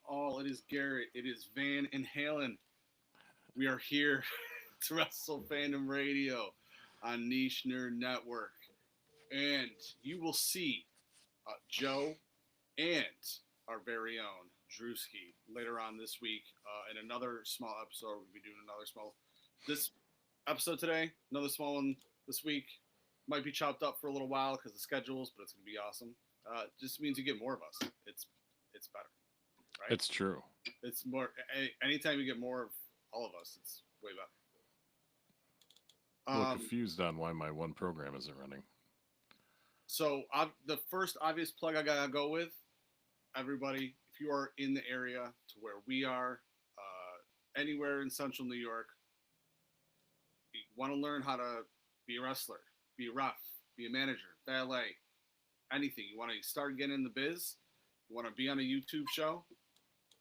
all. It is Garrett. It is Van and Halen. We are here to Wrestle Fandom Radio on Niche Nerd Network. And you will see Joe and our very own Drewski later on this week in another small episode. We'll be doing another small. This episode today, another small one this week. Might be chopped up for a little while because of schedules, but it's going to be awesome. Just means you get more of us. It's better, right? It's true. It's more. Anytime you get more of all of us, it's way A better. little confused on why my one program isn't running. So the first obvious plug I gotta go with everybody. If you are in the area to where we are, anywhere in Central New York, you want to learn how to be a wrestler, be a ref, be a manager, valet, anything. You want to start getting in the biz. You want to be on a YouTube show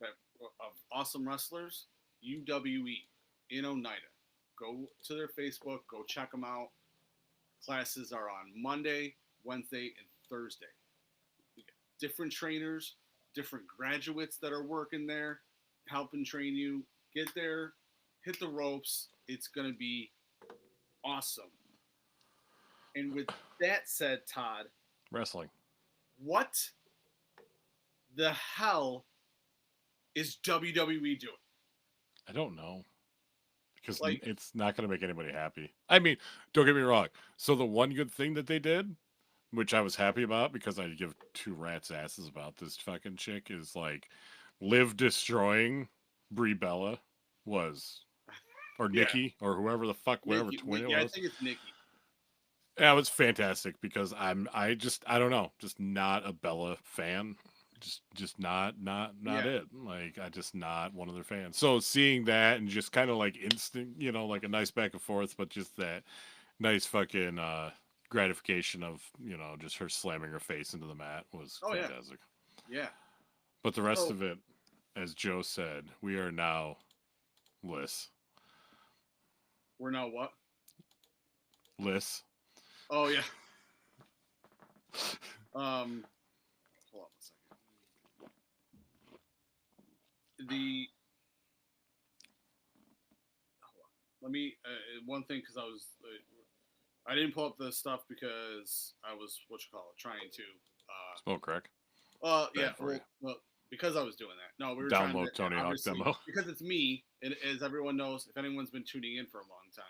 of awesome wrestlers. UWE in Oneida. Go to their Facebook. Go check them out. Classes are on Monday, Wednesday, and Thursday. We got different trainers, different graduates that are working there, helping train you. Get there, hit the ropes. It's going to be awesome. And with that said, Todd, Wrestling. what the hell is WWE doing? I don't know. Because Like, it's not going to make anybody happy. I mean, don't get me wrong. So the one good thing that they did, which I was happy about because I give two rats asses about this fucking chick, is like Liv destroying Brie Bella was, or yeah, Nikki, or whoever the fuck, whatever Nikki. twin it Yeah, I was. think it's Nikki. That was fantastic because I don't know, just not a Bella fan. Just not Yeah, it. Like I just not one of their fans. So seeing that and just kind of like instant, like a nice back and forth, but just that nice fucking gratification of, just her slamming her face into the mat was oh yeah, fantastic. yeah. But the rest So of it, as Joe said, we are now Liss. we're now what? Liss. Oh yeah. Hold on a second. The hold on. Let me one thing because I didn't pull up the stuff because I was what you call it trying to Smoke crack. yeah, Bad for you. well because I was doing that. No, we were trying to Download Tony Hawk obviously demo. because it's me, and as everyone knows, if anyone's been tuning in for a long time,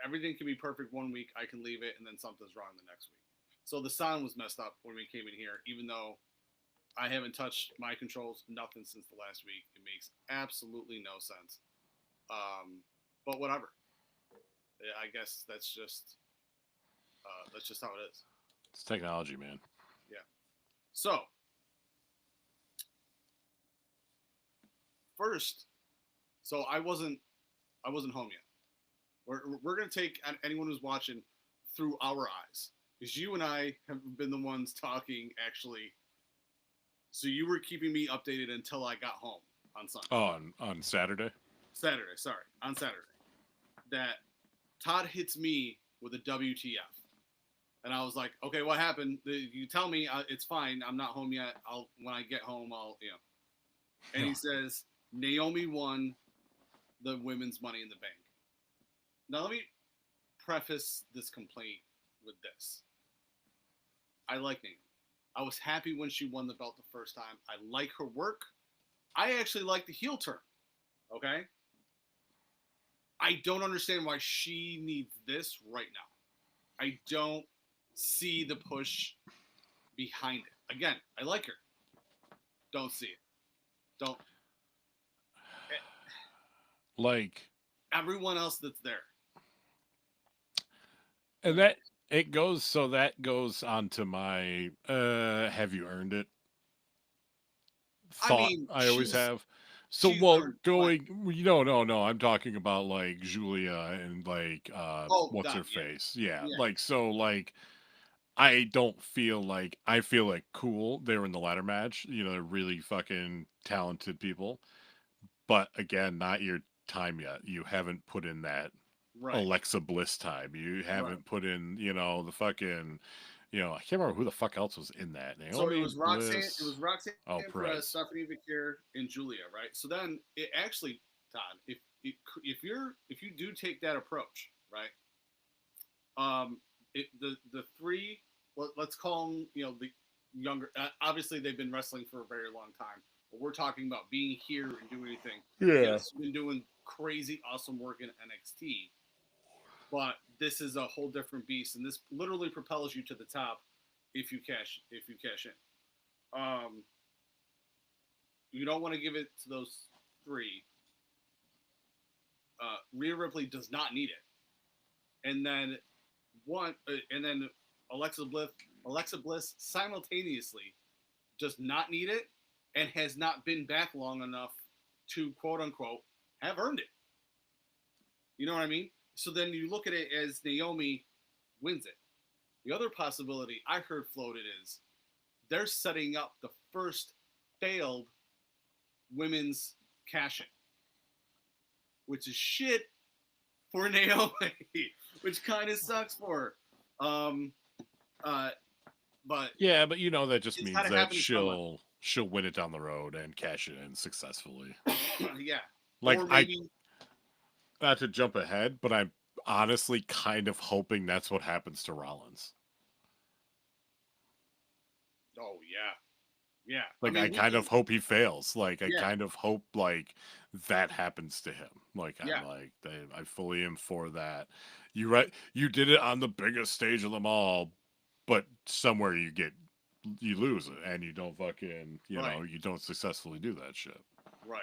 everything can be perfect one week. I can leave it, and then something's wrong the next week. So the sound was messed up when we came in here, even though I haven't touched my controls, nothing since the last week. It makes absolutely no sense. But whatever. I guess that's just how it is. It's technology, man. Yeah. So first, so I wasn't home yet. We're gonna take anyone who's watching through our eyes because you and I have been the ones talking actually. So you were keeping me updated until I got home on Sunday. Oh, on Saturday. Saturday, sorry, on Saturday. That Todd hits me with a WTF, and I was like, okay, what happened? You tell me it's fine. I'm not home. When I get home, I'll. And he says Naomi won the women's Money in the Bank. Now let me preface this complaint with this. I like Naomi. I was happy when she won the belt the first time. I like her work. I actually like the heel turn. Okay? I don't understand why she needs this right now. I don't see the push behind it. Again, I like her. Don't see it. Don't. Like, Everyone else that's there. and that goes on to my have you earned it I thought mean, I always have. So, she's well, earned plenty. going, no, I'm talking about like Julia and like Oh, what's done. her face? Yeah, Yeah. like so like I don't feel like I feel like cool. They were in the ladder match. They're really fucking talented people. But again, not your time yet. You haven't put in that Right. Alexa Bliss time. You Right. haven't put in, the fucking You know, I can't remember who the fuck else was in that. So Naomi It was Bliss. Roxanne Oh, Perez, Perez. Stephanie Bakir, and Julia, right? So then it actually, Todd, if you do take that approach, right? The three, let's call them, you know, the younger. Obviously, they've been wrestling for a very long time, but we're talking about being here and doing anything. Yeah. Yes, been doing crazy, awesome work in NXT, but this is a whole different beast, and this literally propels you to the top if you cash in. You don't want to give it to those three. Rhea Ripley does not need it, and then and then Alexa Bliss simultaneously does not need it and has not been back long enough to quote unquote have earned it. You know what I mean? So then you look at it as Naomi wins it. The other possibility I heard floated is they're setting up the first failed women's cash in, which is shit for Naomi, which kind of sucks for her. But Yeah, but you know that just it's means got to that happen to someone. she'll win it down the road and cash it in successfully. Yeah, Like or I, maybe. not to jump ahead, but I'm honestly kind of hoping that's what happens to Rollins. Oh yeah, yeah. I Like I mean, kind of hope he fails. Like I yeah, kind of hope like that happens to him. Like yeah, I'm like I fully am for that. You right, you did it on the biggest stage of them all, but somewhere you lose it and you don't fucking right, you don't successfully do that shit. right.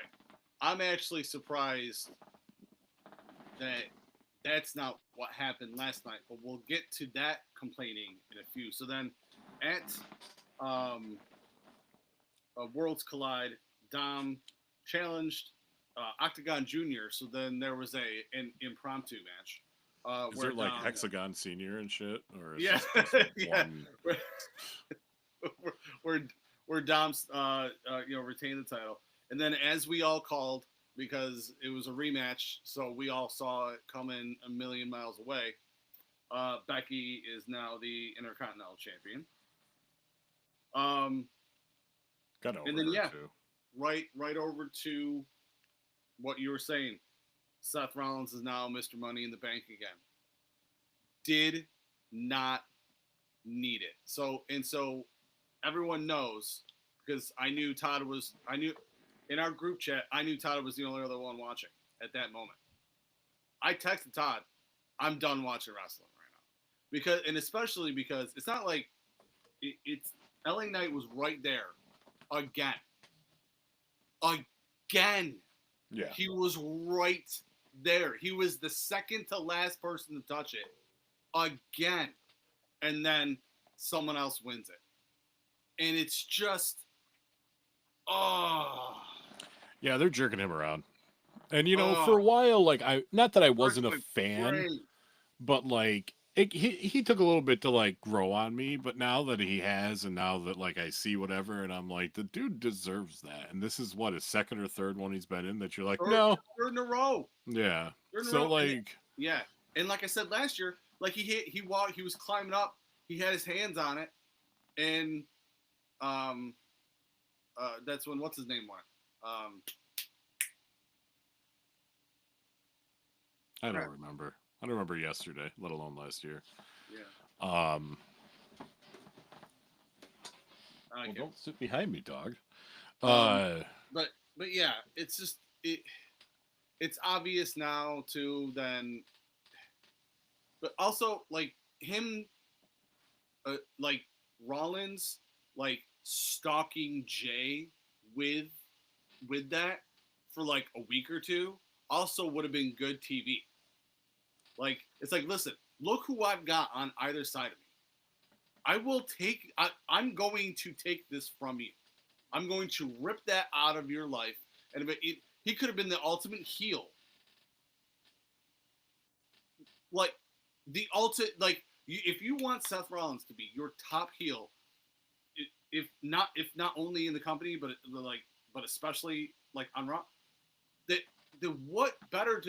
I'm actually surprised that that's not what happened last night, but we'll get to that complaining in a few. So then, at um, Worlds Collide, Dom challenged Octagon Junior. So then there was an impromptu match. Is Where there like Dom, Hexagon Senior and shit, or is yeah, this just yeah, one? where where, where Dom's retained the title, and then as we all called because it was a rematch, so we all saw it coming a million miles away. Becky is now the Intercontinental Champion. Um, Got and over then her yeah, too. right over to what you were saying. Seth Rollins is now Mr. Money in the Bank again. Did not need it. So everyone knows because I knew in our group chat, I knew Todd was the only other one watching at that moment. I texted Todd, I'm done watching wrestling right now. And especially because it's not like it's LA Knight was right there again. Again. Yeah. He was right there. He was the second to last person to touch it again. And then someone else wins it. And it's just, oh. Yeah, they're jerking him around. And Oh. for a while, like not that I wasn't a Personally, fan, great. but like he took a little bit to like grow on me, but now that he has, and now that like I see whatever, and I'm like, the dude deserves that. And this is what his second or third one he's been in that you're like, no, Third in a row. yeah. Third in a So row. like, Yeah. And like I said last year, like he walked, he was climbing up, he had his hands on it, and that's when what's his name won it. I don't remember. I don't remember yesterday, let alone last year. Yeah. Well, don't sit behind me, dog. But yeah, it's just it's obvious now too. Then, but also like him, like Rollins, like stalking Jay with that for like a week or two also would have been good TV. Like it's like, listen, look who I've got on either side of me. I'm going to take this from you. I'm going to rip that out of your life. And he could have been the ultimate heel. Like, if you want Seth Rollins to be your top heel, if not only in the company, but especially like on Raw, the what better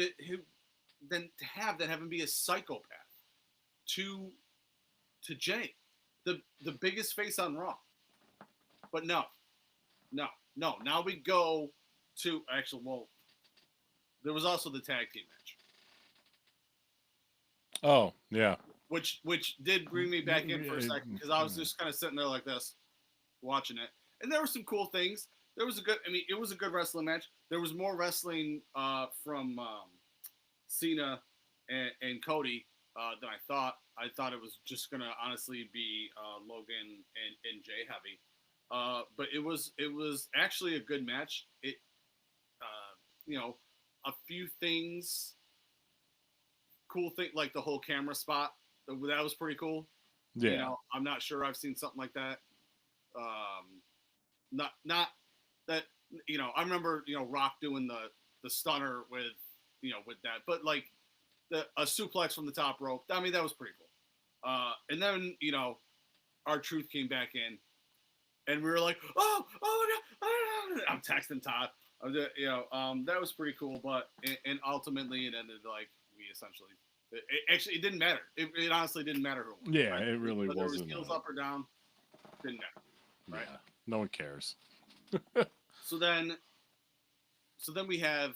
than to have him be a psychopath to Jay. the biggest face on Raw. But no. Now we go to actually. Well, there was also the tag team match, Oh yeah. which did bring me back in for a second because I was just kind of sitting there like this, watching it, and there were some cool things. There was a good. I mean, it was a good wrestling match. There was more wrestling from Cena and Cody than I thought. I thought it was just gonna honestly be Logan and Jay heavy, but it was actually a good match. It a few things, cool thing like the whole camera spot that was pretty cool. Yeah. I'm not sure I've seen something like that. Not that I remember Rock doing the stunner with with that, but like a suplex from the top rope. I mean, that was pretty cool. And then R-Truth came back in, and we were like, oh no, I'm texting Todd. That was pretty cool, but and ultimately it ended like we essentially. It didn't matter. It honestly didn't matter who won. Yeah, right? it really Whether wasn't. it was heels up or down, didn't matter. Right? Yeah, no one cares. So then we have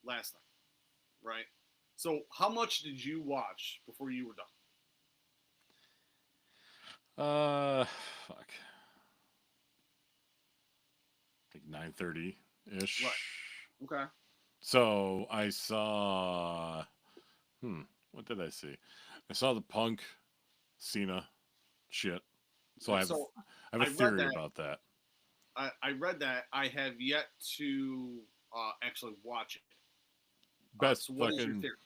last night, right? So how much did you watch before you were done? Fuck. Like 9:30 ish. Right. Okay. So I saw. What did I see? I saw the Punk Cena shit. So I have a theory about that. I read that. I have yet to actually watch it. Best so what fucking. Is your theory?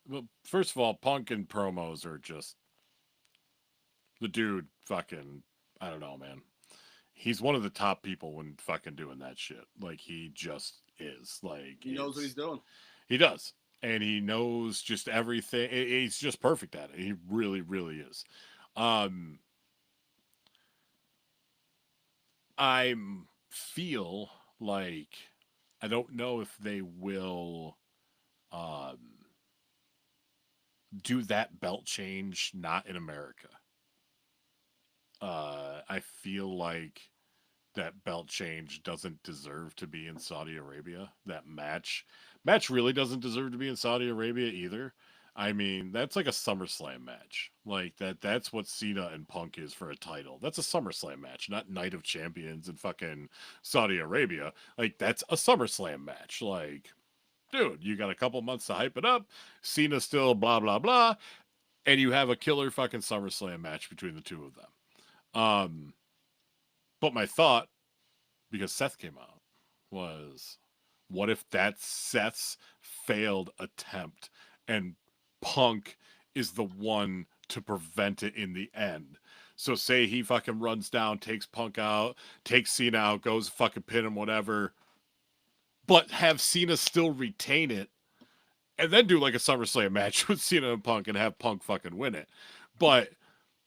Well, first of all, Punk and promos are just the dude. Fucking, I don't know, man. He's one of the top people when fucking doing that shit. Like he just is. Like he knows what he's doing. He does, and he knows just everything. He's just perfect at it. He really, really is. I feel like I don't know if they will do that belt change not in America. I feel like that belt change doesn't deserve to be in Saudi Arabia. That match really doesn't deserve to be in Saudi Arabia either. I mean, that's like a SummerSlam match. Like that's what Cena and Punk is for a title. That's a SummerSlam match, not Night of Champions in fucking Saudi Arabia. Like that's a SummerSlam match. Like, dude, you got a couple months to hype it up. Cena still blah blah blah, and you have a killer fucking SummerSlam match between the two of them. But my thought, because Seth came out, was what if that's Seth's failed attempt and Punk is the one to prevent it in the end? So say he fucking runs down, takes Punk out, takes Cena out, goes fucking pin him, whatever, but have Cena still retain it and then do like a SummerSlam match with Cena and Punk and have Punk fucking win it. But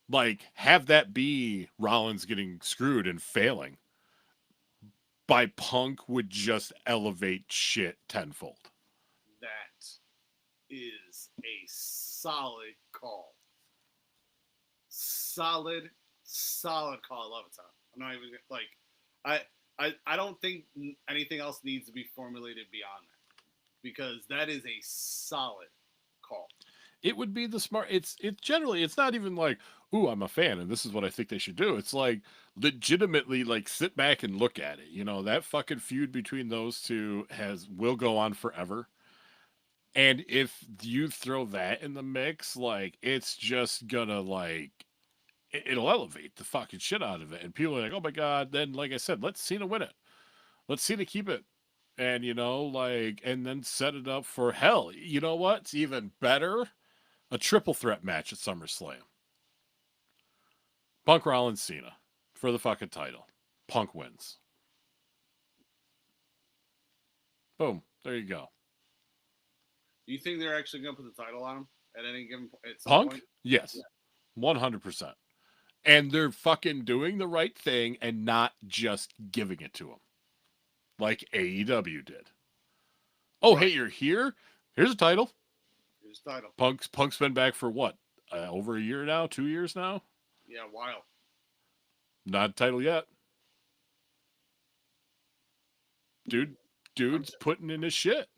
like have that be Rollins getting screwed and failing by Punk would just elevate shit tenfold. That is a solid call. Solid call. I love it, Tom. I'm not even like I don't think anything else needs to be formulated beyond that because that is a solid call. It would be the smart. It's generally it's not even like, ooh, I'm a fan and this is what I think they should do. It's like legitimately like sit back and look at it. You know, that fucking feud between those two will go on forever. And if you throw that in the mix, like it's just gonna like it'll elevate the fucking shit out of it. And people are like, oh my god, then like I said, let's Cena win it. Let's Cena keep it. And like and then set it up for hell. You know what? It's even better. A triple threat match at SummerSlam. Punk Rollins Cena for the fucking title. Punk wins. Boom. There you go. Do you think they're actually going to put the title on him at any given point? Punk? Yes. Yeah. 100%. And they're fucking doing the right thing and not just giving it to him. Like AEW did. Oh, right. Hey, you're here? Here's a title. Here's a title. Punk's been back for what? Over a year now? 2 years now? Yeah, wild. Not a title yet. I'm, Dude's putting in his shit.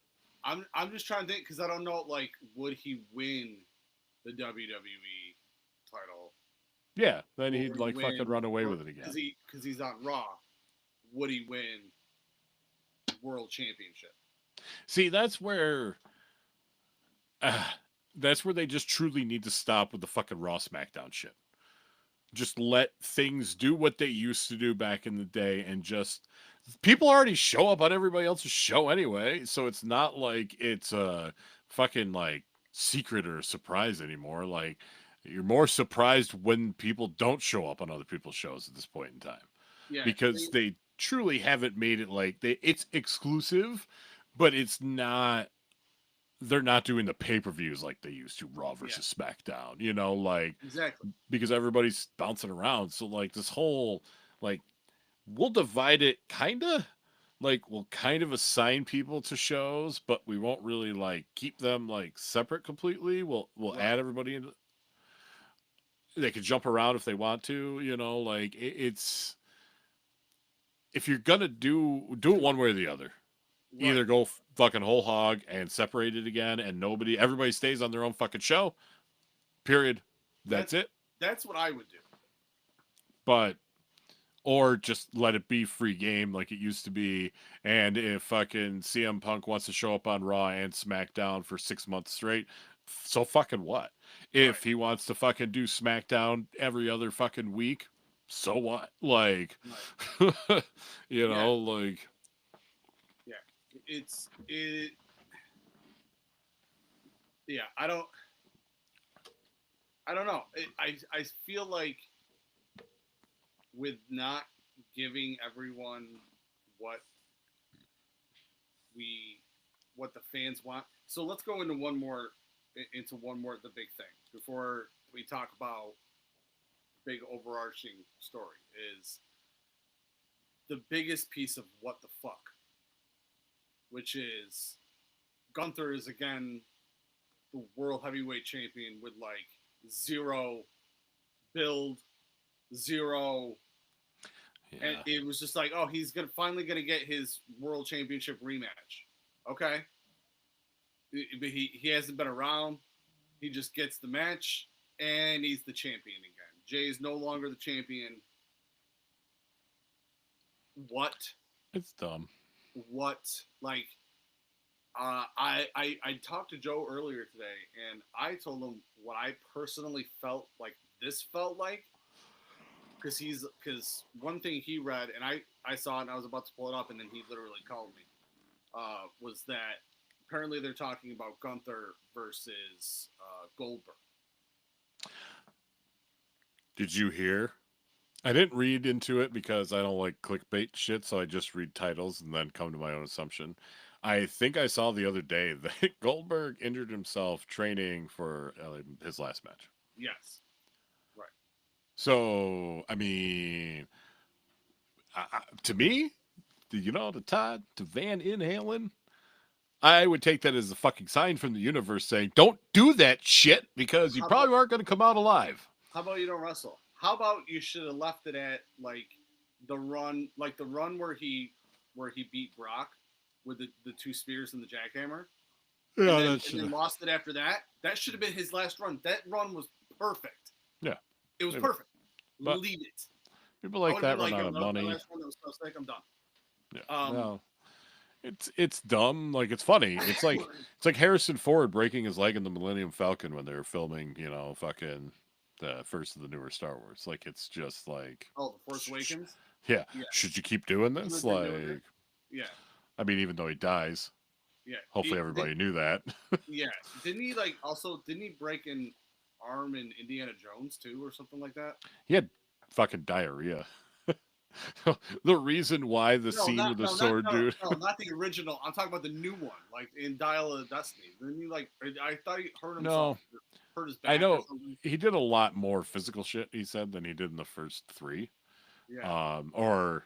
I'm just trying to think because I don't know. Like, would he win the WWE title? Yeah, then Or he'd would he like fucking win? run away Or with it again. because he's on Raw, would he win World Championship? See, uh, that's where they just truly need to stop with the fucking Raw SmackDown shit. Just let things do what they used to do back in the day, and just people already show up on everybody else's show anyway, so it's not like it's a fucking like secret or a surprise anymore. Like you're more surprised when people don't show up on other people's shows at this point in time Yeah, because they truly haven't made it like it's exclusive, but it's not, they're not doing the pay-per-views like they used to, Raw yeah, versus SmackDown, you know, like exactly. because everybody's bouncing around. So like this whole like we'll divide it kinda. Like we'll kind of assign people to shows, but we won't really like keep them like separate completely. We'll Right. add everybody in. They can jump around if they want to, you know, like it's if you're gonna do it one way or the other. Right. Either go fucking whole hog and separate it again and everybody stays on their own fucking show. Period. That's That's it. that's what I would do. But or just let it be free game like it used to be. And if fucking CM Punk wants to show up on Raw and SmackDown for 6 months straight, so fucking what? Right. If he wants to fucking do SmackDown every other fucking week, so what? Like, Right. you Yeah. know, like, Yeah. It. Yeah. I don't know. I feel like with not giving everyone what we what the fans want. So let's go into one more the big thing before we talk about big overarching story is the biggest piece of what the fuck, which is Gunther is again the world heavyweight champion with like zero build, zero, and yeah. it was just like, oh, he's gonna finally gonna get his world championship rematch. Okay, but he hasn't been around. He just gets the match and he's the champion again. Jay's no longer the champion. What? It's dumb. What? Like, I talked to Joe earlier today, and I told him what I personally felt like this felt like, because one thing he read and I saw it and I was about to pull it up and then he literally called me, was that apparently they're talking about Gunther versus Goldberg. Did you hear? I didn't read into it because I don't like clickbait shit, so I just read titles and then come to my own assumption. I think I saw the other day that Goldberg injured himself training for his last match. Yes, right. So, I mean, to me, the Todd to Van Halen, I would take that as a fucking sign from the universe saying, don't do that shit because you How probably about aren't going to come out alive. how about you don't wrestle? How about you should have left it at like the run where he beat Brock with the two spears and the jackhammer, Yeah, and then lost it after that. That should have been his last run. That run was perfect. yeah. It was Maybe. perfect. But Leave it. people I like would have that been run like, out yo, of that was my money. last one. That was so sick. I'm done. Yeah. No. It's dumb. Like it's funny. It's like Harrison Ford breaking his leg in the Millennium Falcon when they were filming, fucking the first of the newer Star Wars. Like it's just like, Oh, the Force Awakens. yeah. Yeah, Should you keep doing he this? was been doing it. Like, Yeah, I mean, even though he dies, yeah. hopefully everybody knew that. Yeah, didn't he break an arm in Indiana Jones too, or something like that? He had fucking diarrhea. The reason why the scene with the sword dude. Not the original. I'm talking about the new one, like in Dial of Destiny. Didn't he like? I thought he hurt himself, No, hurt his I back or know something. he did a lot more physical shit, he said, than he did in the first three. Yeah, Or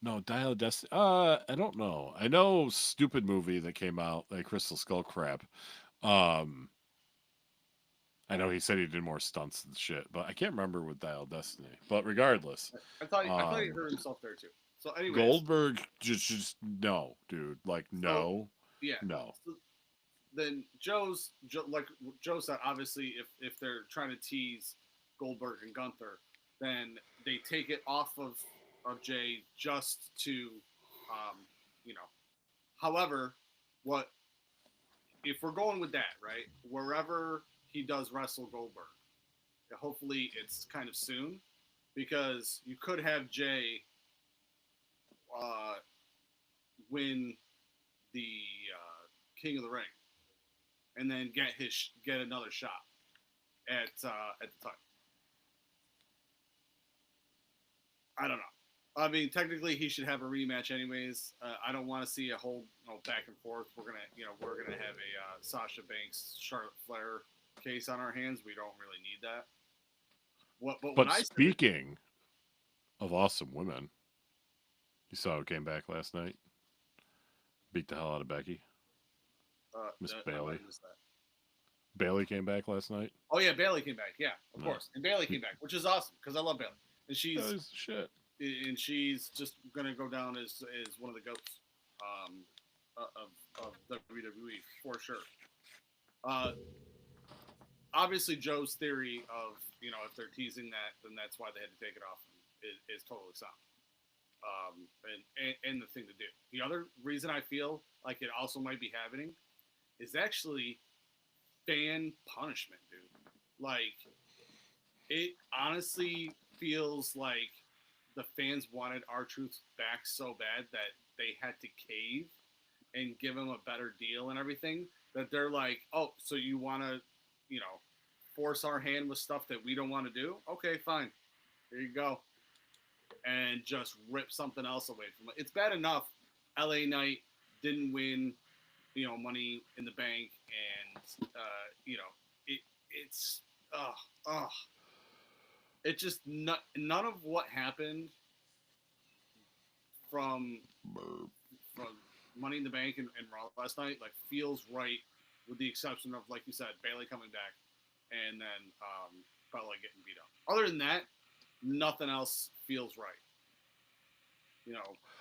no, Dial of Destiny. I don't know. I know stupid movie that came out, like Crystal Skull crap. Um, I know he said he did more stunts and shit, but I can't remember with Dial Destiny. But regardless, I thought he um, hurt himself there too. So, anyways, Goldberg just no, dude. Like so no, yeah. no. So then like Joe said, obviously, if they're trying to tease Goldberg and Gunther, then they take it off of Jay just to, um, you know. However, what if we're going with that, right? Wherever he does wrestle Goldberg, hopefully it's kind of soon, because you could have Jay uh, win the King of the Ring and then get another shot at the time. I don't know. I mean, technically, he should have a rematch anyways. I don't want to see a whole back and forth. We're gonna have a Sasha Banks Charlotte Flair case on our hands. We don't really need that. But when But I said that, speaking of awesome women, you saw who came back last night, beat the hell out of Becky, Miss I might Bailey. have missed that. Bailey came back last night. Oh yeah, Bailey came back. Yeah, of Yeah. course, and Bailey came back, which is awesome because I love Bailey, and That was shit. she's just gonna go down as one of the goats um, of WWE for sure. Uh, Obviously, Joe's theory of if they're teasing that, then that's why they had to take it off is totally sound. And the thing to do. The other reason I feel like it also might be happening is actually fan punishment, dude. Like, it honestly feels like the fans wanted R-Truth back so bad that they had to cave and give him a better deal and everything, that they're like, oh, so you want to, force our hand with stuff that we don't want to do? Okay, fine. Here you go. And just rip something else away from it. It's bad enough LA Knight didn't win, Money in the Bank, and it's it just none of what happened from Money in the Bank and Raw last night like feels right, with the exception of, like you said, Bailey coming back and then Bella getting beat up. Other than that, nothing else feels right.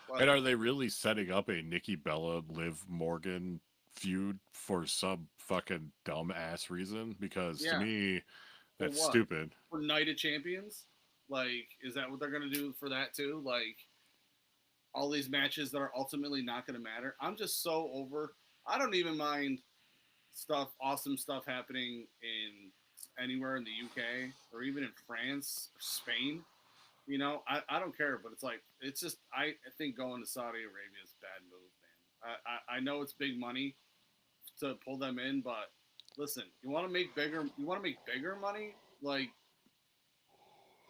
But, And are they really setting up a Nikki Bella Liv Morgan feud for some fucking dumb ass reason? Because to yeah, me, for that's what? stupid. For Night of Champions? Like, is that what they're gonna do for that too? Like, all these matches that are ultimately not gonna matter. I'm just so over. I don't even mind awesome stuff happening in anywhere in the UK or even in France or Spain. I don't care, but it's just I think going to Saudi Arabia is a bad move, man. I know it's big money to pull them in, but listen, you want to make bigger money, like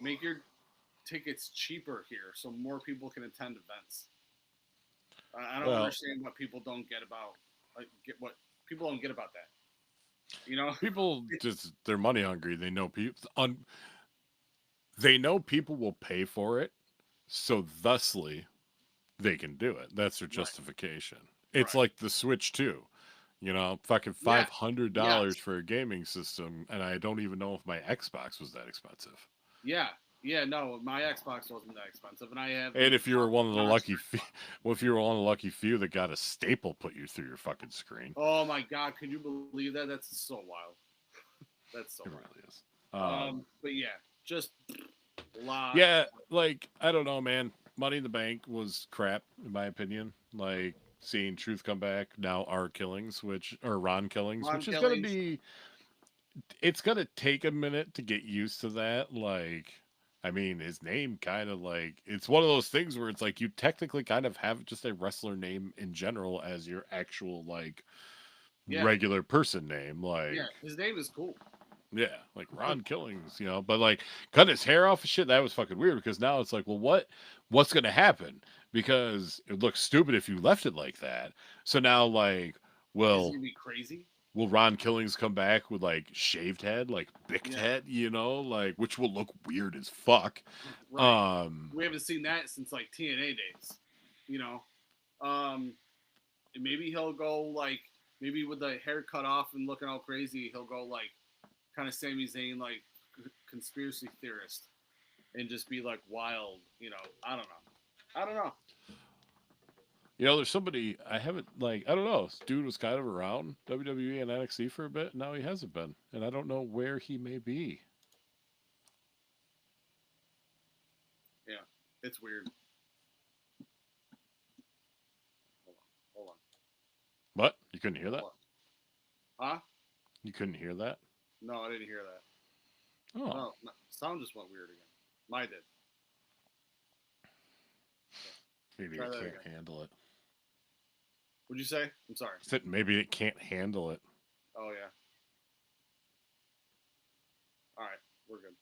make your tickets cheaper here so more people can attend events. I don't Well, understand what people don't get about what people don't get about that. You know, people just they're money hungry. They know they know people will pay for it, so thusly they can do it. That's their right, justification. It's right, like the Switch 2. Fucking yeah, $500 yes, for a gaming system, and I don't even know if my Xbox was that expensive. yeah, yeah. No, my Xbox wasn't that expensive, and I have And if you were one of the monster lucky few, Xbox. well, if you were one of the lucky few that got a staple put you through your fucking screen, Oh my God, could you believe that? That's so wild. That's so it wild. really is. But yeah, just a lot. Yeah, like I don't know, man. Money in the Bank was crap in my opinion. Like seeing Truth come back now, R Killings, Ron Killings, Ron which is gonna Killings. be. It's gonna take a minute to get used to that. Like, I mean, his name kind of like it's one of those things where it's like you technically kind of have just a wrestler name in general as your actual like Yeah, regular person name. yeah. Like, His name is cool. yeah, like Ron Killings. But like cutting his hair off and shit, that was fucking weird because now it's like, well, what's gonna happen? Because it looks stupid if you left it like that. So now, like, Is he well, gonna be crazy? will Ron Killings come back with like shaved head, like bicked Yeah, head, like which will look weird as fuck. right. Um, We haven't seen that since like TNA days. You know, um, and maybe he'll go like maybe with the hair cut off and looking all crazy, he'll go like kind of Sami Zayn like conspiracy theorist and just be like wild. I don't know. I don't know. There's somebody I haven't like. I don't know. This dude was kind of around WWE and NXT for a bit. Now he hasn't been, and I don't know where he may be. Yeah, it's weird. Hold on. What? You couldn't hear that? Hold on. Huh? You couldn't hear that? No, I didn't hear that. Oh, No, sound just went weird again. Mine did. maybe Try it that can't again. handle it. What'd you say? I'm sorry. I said maybe it can't handle it. Oh yeah. All right, we're good.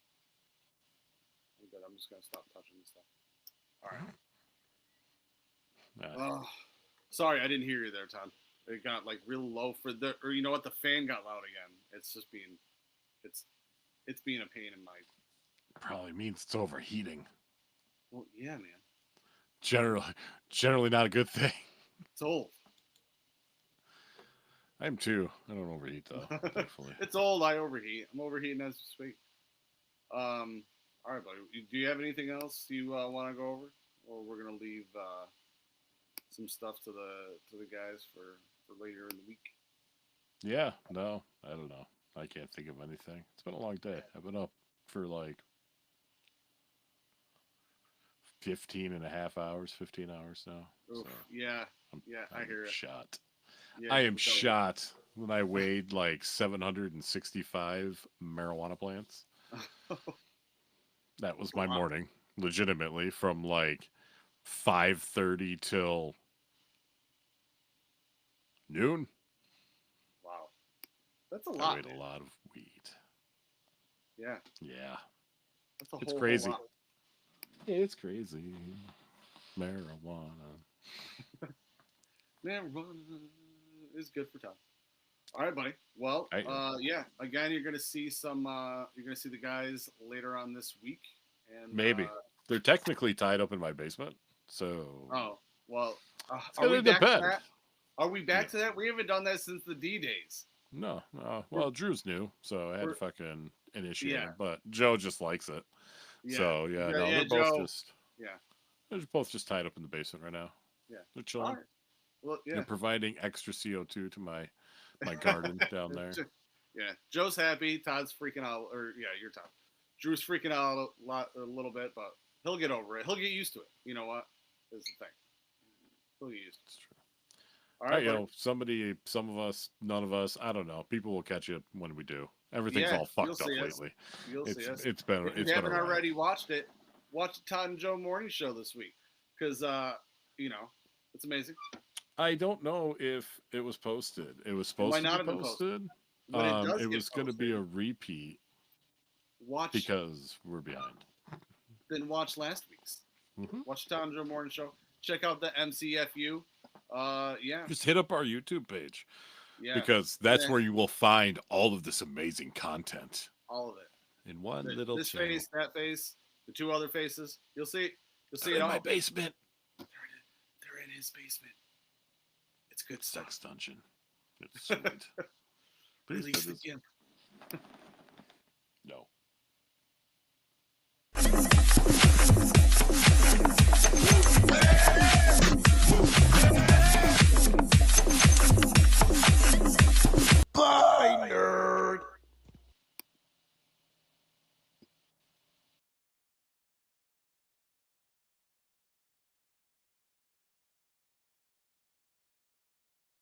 I'm good. I'm just gonna stop touching this stuff. All right. Sorry, I didn't hear you there, Todd. It got like real low or you know what? The fan got loud again. It's just it's being a pain in my. Probably means it's overheating. Well, yeah, man. Generally not a good thing. It's old. I'm too. I don't overheat though. Thankfully. It's old. I overheat. I'm overheating as we speak. All right, buddy. Do you have anything else you want to go over, or we're gonna leave some stuff to the guys for later in the week? Yeah. No, I don't know. I can't think of anything. It's been a long day. I've been up for like 15 hours now. Oof, So yeah, I'm, I hear it. shot. Yeah, I am shot when I weighed like 765 marijuana plants. That was my morning, legitimately, from like 5:30 till noon. Wow, that's a I lot. weighed Man. a lot of weed. Yeah, Yeah, that's a it's whole crazy. lot. It's crazy. Marijuana. Marijuana is good for Tom. All right, buddy. Well, yeah. Again, you're gonna see some. You're gonna see the guys later on this week, and Maybe they're technically tied up in my basement. So. Oh well. It's Are we gonna back to depend. that? Are we back to that? We haven't done that since the D days. No. Well, Drew's new, so I had to fucking initiate Yeah. it. But Joe just likes it. Yeah. So yeah, no, they're Joe, both just. Yeah. They're both just tied up in the basement right now. Yeah. They're chilling. Right. Well, yeah. They're providing extra CO2 to my garden down there. Yeah. Joe's happy. Todd's freaking out. Or yeah, you're Todd. Drew's freaking out a little bit, but he'll get over it. He'll get used to it. You know what? Is the thing. He'll get used to it. It's true. All right. Some of us, none of us, I don't know. People will catch it when we do. Everything's all fucked up lately. You'll see us. It's been. If you haven't already watched it, watch the Todd and Joe morning show this week, because it's amazing. I don't know if it was posted. It was supposed to be posted. It was going to be a repeat. Because we're behind. Then watch last week's. Mm-hmm. Watch the Todd and Joe morning show. Check out the MCFU. Yeah. Just hit up our YouTube page. Yeah. Because that's where you will find all of this amazing content. All of it. In one little this channel. Face, that face, the two other faces. You'll see They're it in all. my basement. They're in his basement. It's good Sex stuff. dungeon. It's sweet. Release the gimp. No.